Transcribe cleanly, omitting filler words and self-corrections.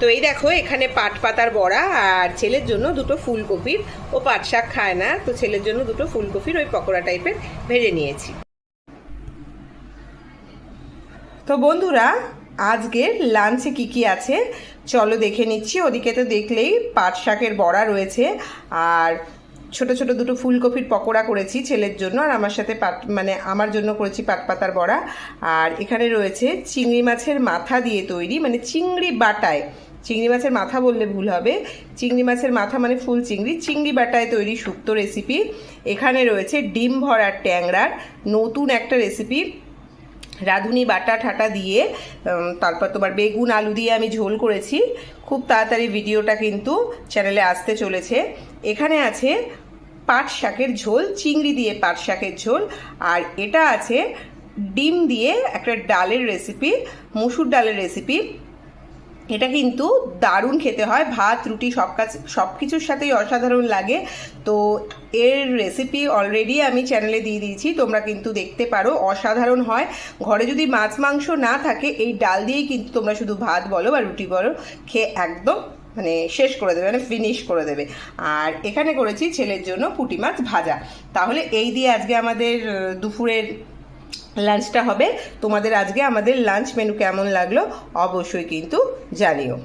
তো এই দেখো এখানে পাট পাতার বড়া আর ছেলের জন্য দুটো ফুলকপির, ও পাট শাক খায় না, তো ছেলের জন্য দুটো ফুলকপির ওই পকোড়া টাইপের ভেজে নিয়েছি। তো বন্ধুরা, আজকের লাঞ্চে কি কি আছে চলো দেখে নিচ্ছি। ওদিকে তো দেখলেই পাট শাকের বড়া রয়েছে, আর ছোট ছোট দুটো ফুলকপির পকোড়া করেছি ছেলের জন্য, আর আমার সাথে আমার জন্য করেছি পাট পাতার বড়া। আর এখানে রয়েছে চিংড়ি মাছের মাথা দিয়ে তৈরি, মানে চিংড়ি বাটায়, চিংড়ি মাছের মাথা বললে ভুল হবে, চিংড়ি মাছের মাথা মানে ফুল চিংড়ি, চিংড়ি বাটায় তৈরি শুক্তো রেসিপি। এখানে রয়েছে ডিম ভরার ট্যাংরার নতুন একটা রেসিপি, রাঁধুনি বাটা ঠাটা দিয়ে, তারপর তোমার বেগুন আলু দিয়ে আমি ঝোল করেছি। খুব তাড়াতাড়ি ভিডিওটা কিন্তু চ্যানেলে আসতে চলেছে। এখানে আছে পাট শাকের ঝোল, চিংড়ি দিয়ে পাট শাকের ঝোল, আর এটা আছে ডিম দিয়ে একটা ডালের রেসিপি, মুসুর ডালের রেসিপি। এটা কিন্তু দারুণ খেতে হয়, ভাত রুটি সব কিছুর সাথেই অসাধারণ লাগে। তো এর রেসিপি অলরেডি আমি চ্যানেলে দিয়ে দিয়েছি, তোমরা কিন্তু দেখতে পারো, অসাধারণ হয়। ঘরে যদি মাছ মাংস না থাকে এই ডাল দিয়েই কিন্তু তোমরা শুধু ভাত বলো বা রুটি বলো, খেয়ে একদম মানে শেষ করে দেবে, মানে ফিনিশ করে দেবে। আর এখানে করেছি ছেলের জন্য পুঁটি মাছ ভাজা। তাহলে এই দিয়ে আজকে আমাদের দুপুরের লাঞ্চটা হবে। তোমাদের আজকে আমাদের লাঞ্চ মেনু কেমন লাগলো অবশ্যই কিন্তু জানিও।